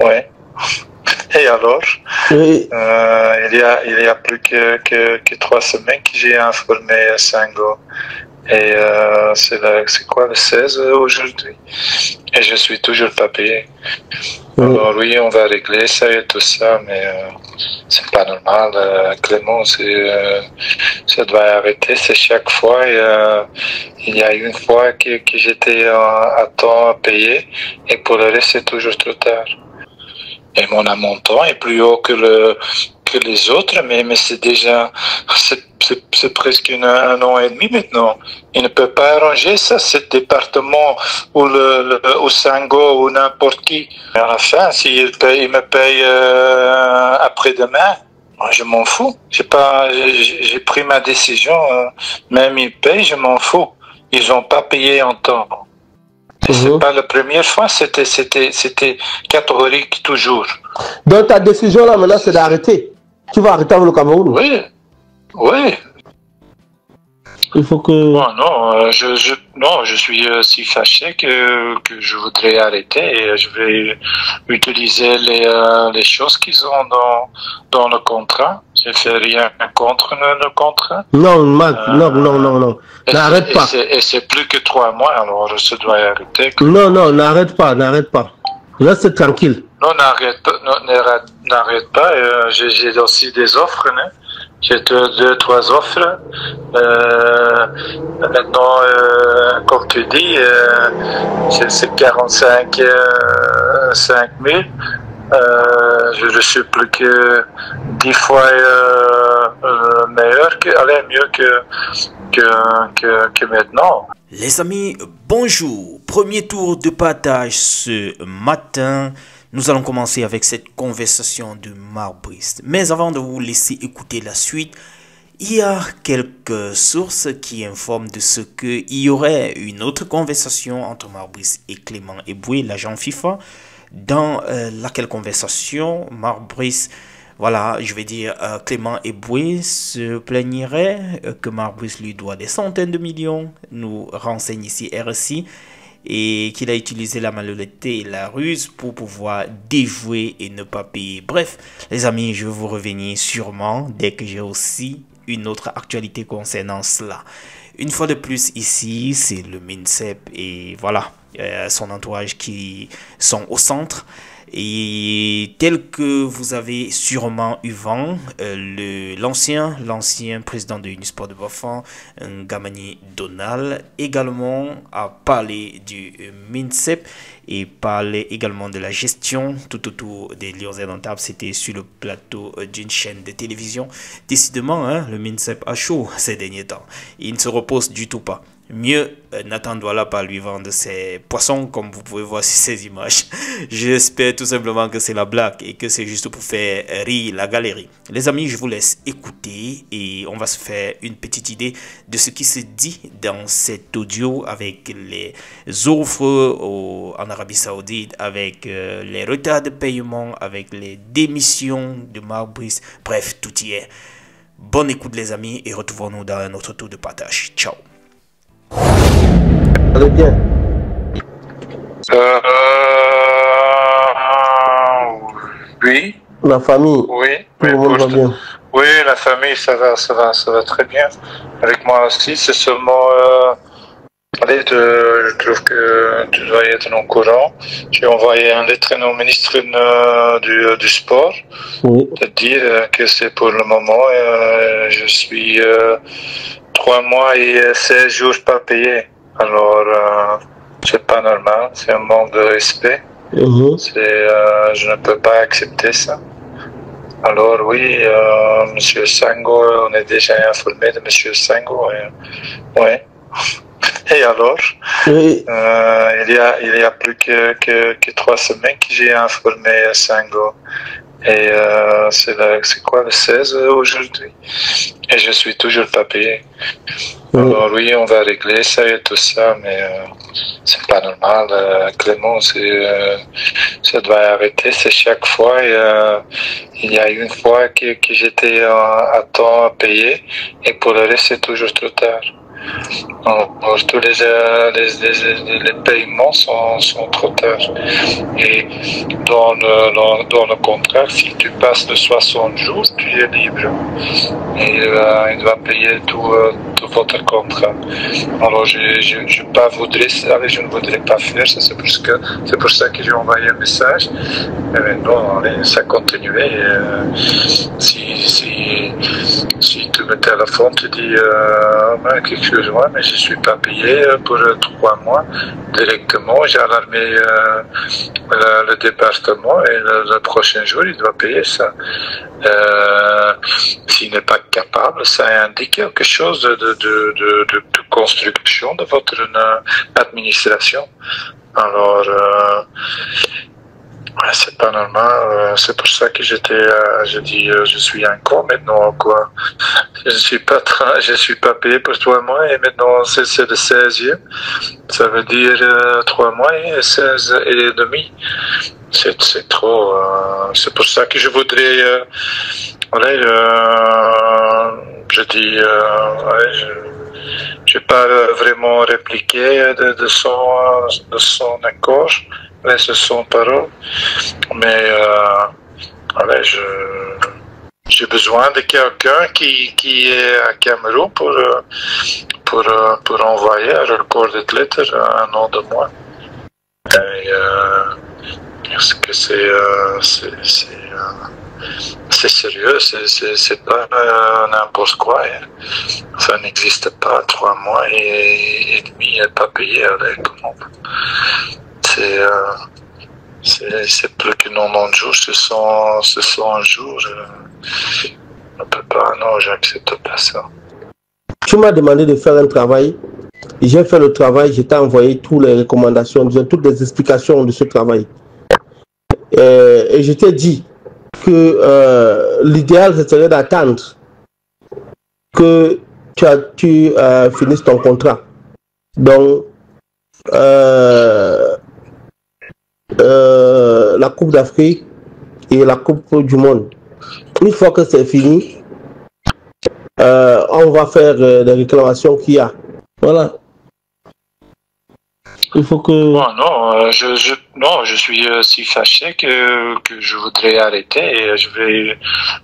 Ouais. Et alors, Oui. il y a plus que 3 semaines que j'ai informé Sango. Et c'est quoi, le 16 aujourd'hui? Et je suis toujours pas payé. Alors oui, on va régler ça et tout ça, mais c'est pas normal. Clément, ça doit arrêter. C'est chaque fois. Il y a une fois que j'étais à temps payé, et pour le reste, c'est toujours trop tard. Et mon montant est plus haut que les autres, mais c'est déjà, c'est presque un an et demi maintenant. Il ne peut pas arranger ça, ce département ou Sango ou n'importe qui. À la fin, s'il il me paye après-demain, moi, je m'en fous. J'ai pris ma décision. Même ils payent, je m'en fous. Ils n'ont pas payé en temps. C'est pas la première fois, c'était catégorique toujours. Donc ta décision là maintenant c'est d'arrêter. Tu vas arrêter avec le Cameroun? Oui, oui. Il faut que... Non, je suis si fâché que je voudrais arrêter et je vais utiliser les choses qu'ils ont dans le contrat. Je fais rien contre le contrat. Non, Mac, non. N'arrête pas. Et c'est plus que 3 mois, alors ça doit arrêter. Non, n'arrête pas. Reste tranquille. Non, n'arrête pas. J'ai aussi des offres, hein. J'ai 2, 3 offres. Maintenant, comme tu dis, c'est 45 5 000. Je suis plus que 10 fois mieux que maintenant. Les amis, bonjour. Premier tour de partage ce matin. Nous allons commencer avec cette conversation de Marc Brice. Mais avant de vous laisser écouter la suite, il y a quelques sources qui informent de ce qu'il y aurait une autre conversation entre Marc Brice et Clément Eboué, l'agent FIFA, dans laquelle conversation Marc Brice, voilà, je vais dire, Clément Eboué se plaignerait que Marc Brice lui doit des centaines de millions, nous renseigne ici RSI, et qu'il a utilisé la malhonnêteté et la ruse pour pouvoir déjouer et ne pas payer. Bref, les amis, je vais vous revenir sûrement dès que j'ai aussi une autre actualité concernant cela. Une fois de plus, ici, c'est le MINSEP et voilà, son entourage qui sont au centre. Et tel que vous avez sûrement eu vent, l'ancien président de Unisport de Bafan, Gamani Donald, également a parlé du MINSEP et parlait également de la gestion tout autour des Lions indomptables. C'était sur le plateau d'une chaîne de télévision. Décidément, hein, le MINSEP a chaud ces derniers temps. Il ne se repose du tout pas. Mieux, Nathan Douala pas lui vendre ses poissons comme vous pouvez voir sur ces images. J'espère tout simplement que c'est la blague et que c'est juste pour faire rire la galerie. Les amis, je vous laisse écouter et on va se faire une petite idée de ce qui se dit dans cet audio avec les offres en Arabie Saoudite, avec les retards de paiement, avec les démissions de Marc Brice. Bref, tout y est. Bonne écoute les amis et retrouvons-nous dans un autre tour de partage. Ciao. Allez bien. Oui. La famille. Oui. Tout le monde va bien. Oui, la famille, ça va très bien. Avec moi aussi, c'est seulement. Allez, je trouve que tu dois être au courant. J'ai envoyé un lettre au ministre du sport. Oui. De dire que c'est pour le moment. Je suis 3 mois et 16 jours pas payé. Alors, c'est pas normal, c'est un manque de respect. Je ne peux pas accepter ça. Alors oui, Monsieur Sango, on est déjà informé de Monsieur Sango. Ouais. Et alors, Oui. il y a plus que 3 semaines que j'ai informé Sango. Et c'est quoi, le 16 aujourd'hui? Et je suis toujours pas payé. Alors oui, on va régler ça et tout ça, mais c'est pas normal. Clément, ça doit arrêter. C'est chaque fois. Il y a une fois que j'étais à temps payé, et pour le reste, c'est toujours trop tard. Alors, tous les paiements sont trop tard. Et dans le contrat, si tu passes de 60 jours, tu es libre. Et il va payer tout votre contrat. Alors, je ne voudrais pas faire ça. C'est pour ça que j'ai envoyé un message. Et maintenant, ça continuait. Si tu me téléphones, tu dis quelque chose, mais je ne suis pas payé pour 3 mois directement. J'ai alarmé le département et le prochain jour, il doit payer ça. S'il n'est pas capable, ça indique quelque chose de construction de votre administration. Alors, c'est pas normal. C'est pour ça que je dis, je suis un con maintenant, quoi. Je suis pas payé pour 3 mois et maintenant c'est le 16e. Ça veut dire 3 mois et 16 et demi. C'est trop. C'est pour ça que je voudrais. Je dis, je n'ai pas vraiment répliqué de son accord. C'est son parole, mais j'ai besoin de quelqu'un qui est à Cameroun pour envoyer un record de lettres à un nom de moi. Parce que c'est sérieux, c'est pas n'importe quoi. Ça n'existe pas, 3 mois et demi et pas payé avec comment. C'est plus que 90 jours, ce sont jours. On ne peut pas, non, j'accepte pas ça. Tu m'as demandé de faire un travail. J'ai fait le travail, je t'ai envoyé toutes les recommandations, toutes les explications de ce travail. Et je t'ai dit que l'idéal, ce serait d'attendre que tu finisses ton contrat. Donc, la Coupe d'Afrique et la Coupe du Monde. Une fois que c'est fini, on va faire les réclamations qu'il y a. Voilà. Il faut que... non, je suis si fâché que je voudrais arrêter et je vais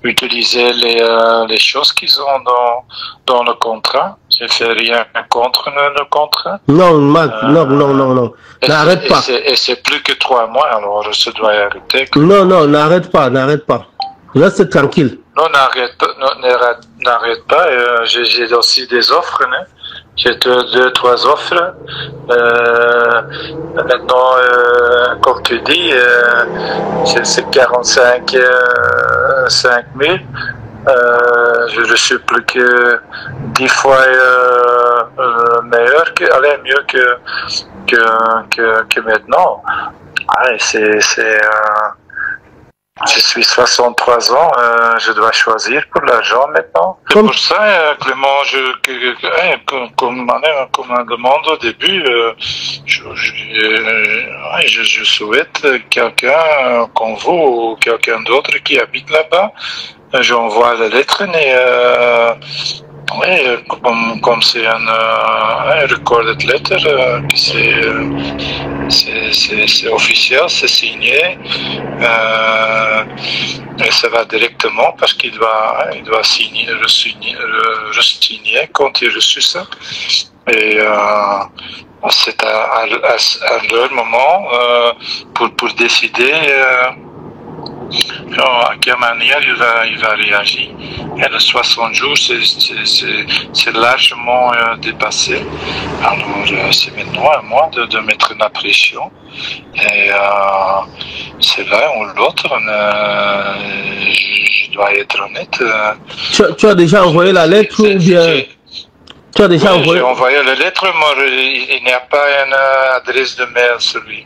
utiliser les choses qu'ils ont dans le contrat. Je ne fais rien contre le contrat. Non, Mac, non. N'arrête pas. Et c'est plus que 3 mois, alors je dois arrêter. Non, n'arrête pas. Reste tranquille. Non, n'arrête pas. J'ai aussi des offres, hein. J'ai 2-3 offres. Maintenant, comme tu dis, c'est 45 5 000. Je suis plus que 10 fois meilleur, mieux que maintenant. Je suis 63 ans, je dois choisir pour l'argent maintenant. C'est pour ça, Clément, comme on demande au début, je souhaite quelqu'un comme vous ou quelqu'un d'autre qui habite là-bas. J'envoie la lettre, mais comme c'est un recorded letter, c'est officiel, c'est signé, et ça va directement parce qu'il doit re-signer quand il a reçu ça. Et c'est à leur moment pour décider à quelle manière il va réagir. Et les 60 jours, c'est largement dépassé. Alors, c'est maintenant à moi de mettre la pression. Et c'est l'un ou l'autre. Je dois être honnête. Tu as déjà envoyé la lettre ou bien... Tu as déjà envoyé... J'ai envoyé la lettre, mais il n'y a pas une adresse de mail sur lui.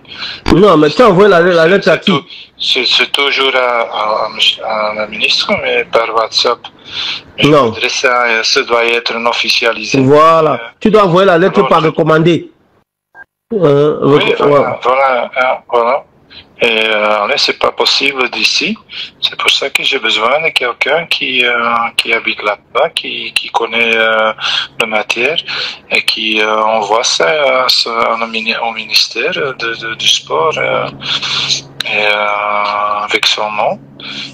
Non, mais tu as envoyé la lettre à qui? C'est toujours à la ministre, mais par WhatsApp. Non. Ça doit être officialisé. Voilà. Tu dois envoyer la lettre par recommandé. Oui, voilà. Et là, c'est pas possible d'ici. C'est pour ça que j'ai besoin de quelqu'un qui habite là-bas, qui connaît la matière et qui envoie ça au ministère du sport avec son nom.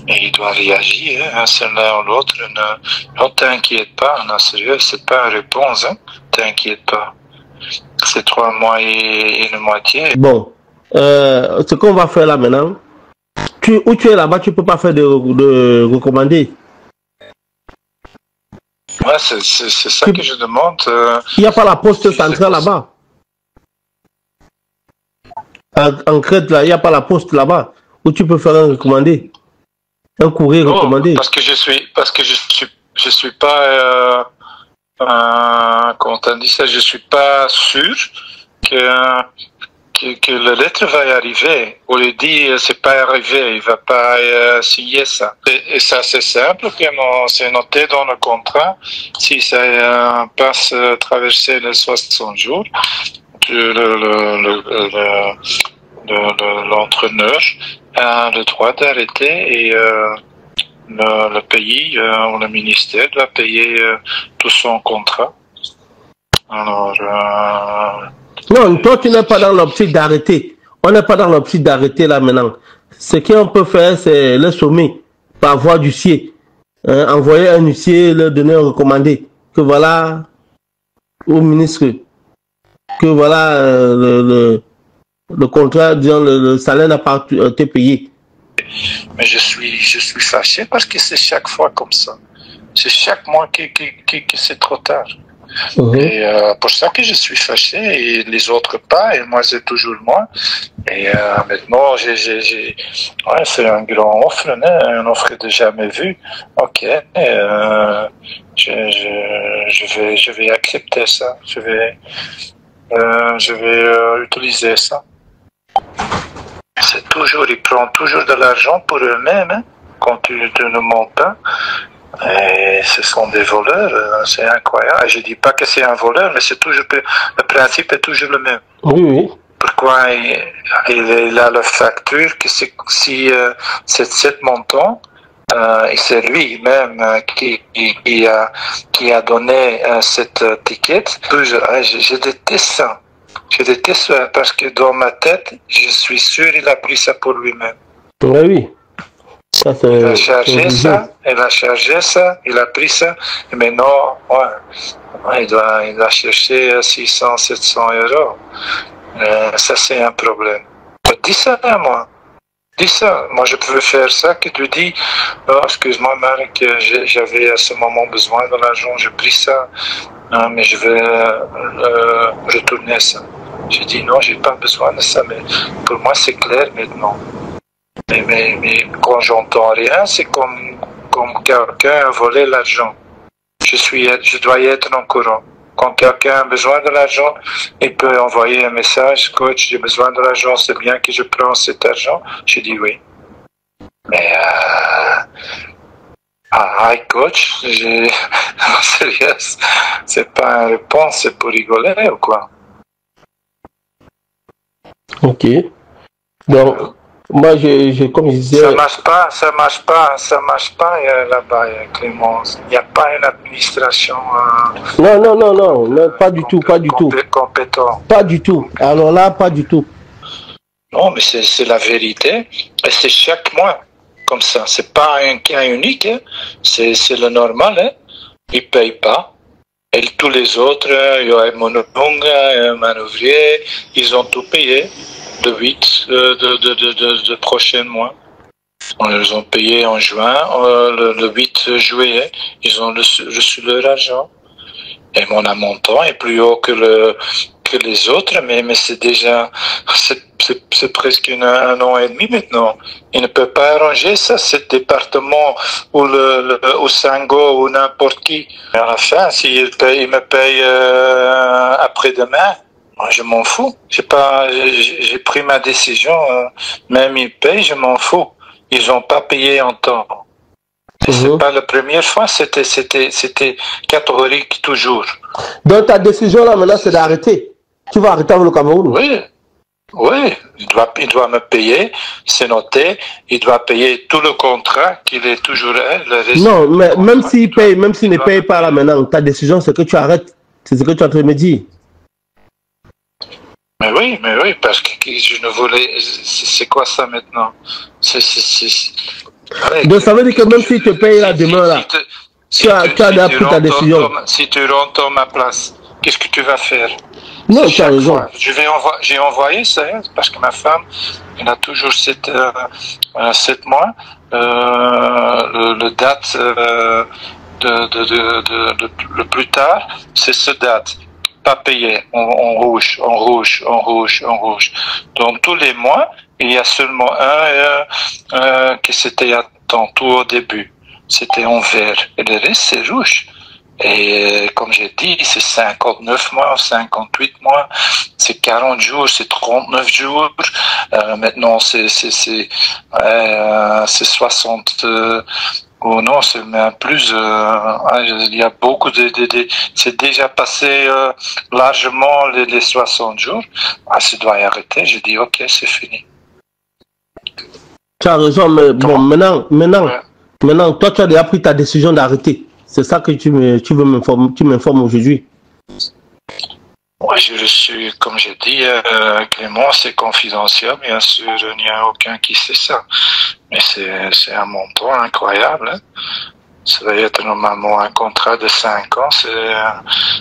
Et il doit réagir, hein, c'est l'un ou l'autre. Ne t'inquiète pas, non, sérieux, c'est pas une réponse, hein. T'inquiète pas. C'est 3 mois et une moitié. Bon, ce qu'on va faire là maintenant, où tu es là-bas, tu peux pas faire de recommander. Ouais, c'est ça que je demande. Il n'y a pas la poste centrale là-bas. En Crète, là, il n'y a pas la poste là-bas où tu peux faire un recommandé. Un courrier recommandé. Parce que je suis pas comment on dit ça, je suis pas sûr que la lettre va y arriver. On lui dit c'est pas arrivé, il va pas signer ça. Et ça c'est simple, c'est noté dans le contrat. Si ça passe traverser les 60 jours, l'entraîneur a le droit d'arrêter et le pays ou le ministère doit payer tout son contrat. Alors, non, toi tu n'es pas dans l'optique d'arrêter. On n'est pas dans l'optique d'arrêter là maintenant. Ce qu'on peut faire, c'est le sommet par voie d'huissier. Envoyer un huissier, leur donner un recommandé. Que voilà, au ministre, que voilà le contrat, disons, le salaire n'a pas été payé. Mais je suis fâché parce que c'est chaque fois comme ça. C'est chaque mois que c'est trop tard. Et pour ça que je suis fâché et les autres pas et moi c'est toujours moi. Et maintenant ouais, c'est un grand offre, une offre de jamais vue. Ok, je vais accepter ça. Je vais utiliser ça. C'est toujours, ils prennent toujours de l'argent pour eux-mêmes, hein, quand tu ne montes pas. Et ce sont des voleurs, c'est incroyable. Je dis pas que c'est un voleur, mais c'est toujours le principe est toujours le même. Oui, oui. Pourquoi il a la facture que si c'est 7 montants, et c'est lui-même qui a donné cette ticket. Je déteste ça. Je déteste ça parce que dans ma tête, je suis sûr qu'il a pris ça pour lui-même. Oui, oui. Ça, il a chargé ça, il a pris ça, et maintenant, ouais, il doit chercher 600, 700 euros. Ça, c'est un problème. Dis ça à moi. Dis ça. Moi, je peux faire ça, que tu dis, oh, excuse-moi, Marc, j'avais à ce moment besoin de l'argent, j'ai pris ça, mais je vais retourner ça. J'ai dit, non, j'ai pas besoin de ça, mais pour moi, c'est clair maintenant. Mais quand j'entends rien, c'est comme quelqu'un a volé l'argent. Je dois y être en courant. Quand quelqu'un a besoin de l'argent, il peut envoyer un message, coach, j'ai besoin de l'argent, c'est bien que je prends cet argent. Je dis oui. Mais hi coach, sérieux, c'est pas une réponse, c'est pour rigoler ou quoi? Ok. Donc, moi, comme je disais... Ça marche pas là-bas, Clémence. Il n'y a pas une administration... Non, pas du tout. Compétent. Pas du tout. Alors là, pas du tout. Non, mais c'est la vérité. Et c'est chaque mois comme ça. C'est pas un cas unique. Hein. C'est le normal. Hein. Ils ne payent pas. Et tous les autres, Mononga, Manouvrier, ils ont tout payé. De 8 de prochain mois. Ils ont payé en juin, le 8 juillet, ils ont reçu leur argent. Et mon montant est plus haut que les autres, mais c'est déjà, c'est presque un an et demi maintenant. Ils ne peuvent pas arranger ça, ce département ou au Sango ou n'importe qui. À la fin, s'ils me payent après-demain, moi, je m'en fous. J'ai pris ma décision. Même ils payent, je m'en fous. Ils n'ont pas payé en temps. C'est pas la première fois. C'était catégorique toujours. Donc ta décision là maintenant, c'est d'arrêter. Tu vas arrêter avec le Cameroun? Oui. Oui, il doit me payer, c'est noté, il doit payer tout le contrat qu'il est toujours le reste Non, du mais même contrat, s'il paye, même s'il ne doit paye me pas là payer. maintenant, ta décision c'est que tu arrêtes. C'est ce que tu es en train de me dire. Mais oui, parce que je ne voulais. C'est quoi ça maintenant? Allez, Donc ça veut dire que même s'il te paye là demain là, tu as déjà pris ta décision. si tu rentres ma place, qu'est-ce que tu vas faire? Non, C'est tu as chaque raison. fois. J'ai envoyé ça, hein, parce que ma femme, elle a toujours 7 mois. Le date le plus tard, c'est ce date. Pas payé, en rouge, en rouge, en rouge, en rouge. Donc tous les mois, il y a seulement un qui c'était à temps, tout au début. C'était en vert. Et le reste, c'est rouge. Et comme j'ai dit, c'est 59 mois, 58 mois, c'est 40 jours, c'est 39 jours. Maintenant, c'est 60. Oh non, c'est même plus. Il y a beaucoup c'est déjà passé largement les 60 jours. Ah, ça doit arrêter. J'ai dit, ok, c'est fini. Tu as raison, mais bon, Ouais. maintenant, toi, tu as déjà pris ta décision d'arrêter. C'est ça que tu m'informes aujourd'hui. Moi, j'ai reçu, comme j'ai dit, Clément, c'est confidentiel, bien sûr, il n'y a aucun qui sait ça. Mais c'est un montant incroyable. Hein. Ça va être normalement un contrat de 5 ans,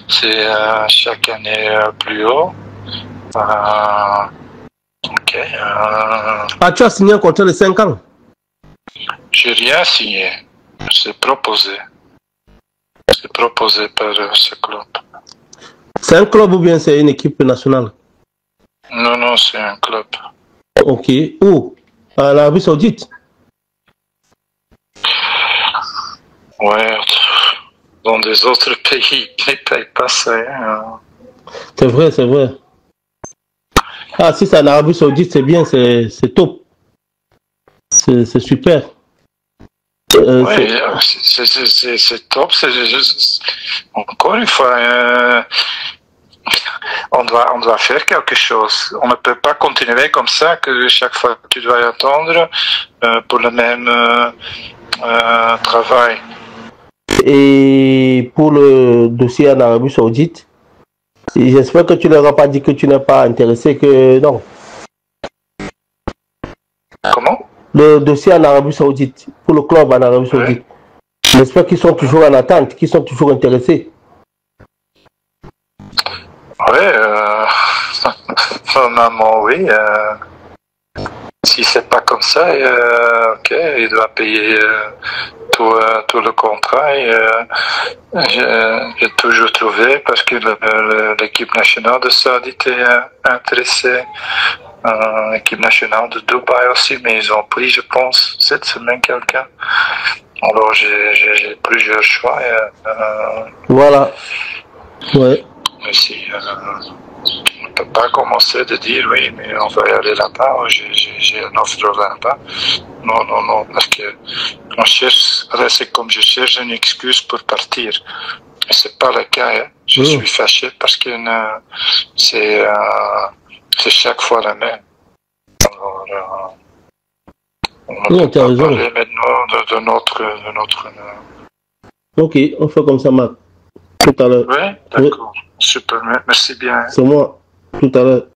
c'est chaque année plus haut. Ok. Ah, tu as signé un contrat de 5 ans? J'ai rien signé. C'est proposé. C'est proposé par ce club. C'est un club ou bien c'est une équipe nationale? Non, c'est un club. Ok. Où? À l'Arabie Saoudite? Ouais. Dans des autres pays qui ne payent pas ça. Hein. C'est vrai, c'est vrai. Ah, si c'est en Arabie Saoudite, c'est bien, c'est top. C'est super. Oui, c'est top. Encore une fois, on doit faire quelque chose. On ne peut pas continuer comme ça, que chaque fois tu dois attendre pour le même travail. Et pour le dossier en Arabie Saoudite, j'espère que tu ne leur as pas dit que tu n'es pas intéressé, que non. Comment? Le dossier en Arabie Saoudite, pour le club en Arabie Saoudite, j'espère qu'ils sont toujours en attente, qu'ils sont toujours intéressés. Oui, normalement oui. Si c'est pas comme ça, ok, il doit payer tout le contrat. J'ai toujours trouvé, parce que l'équipe nationale de Saudi était intéressée, l'équipe nationale de Dubaï aussi, mais ils ont pris, je pense, cette semaine quelqu'un. Alors j'ai plusieurs choix. Voilà. Ouais. Mais si, on ne peut pas commencer de dire oui, mais on va y aller là-bas, j'ai une offre là-bas. Non, parce que on cherche, c'est comme je cherche une excuse pour partir. Et c'est pas le cas. Hein. Je suis fâché parce que c'est chaque fois la même. Alors, on ne peut pas parler maintenant de notre. Ok, on fait comme ça, Marc. Tout à l'heure. Oui, d'accord. Oui. Super, merci bien. C'est moi, tout à l'heure.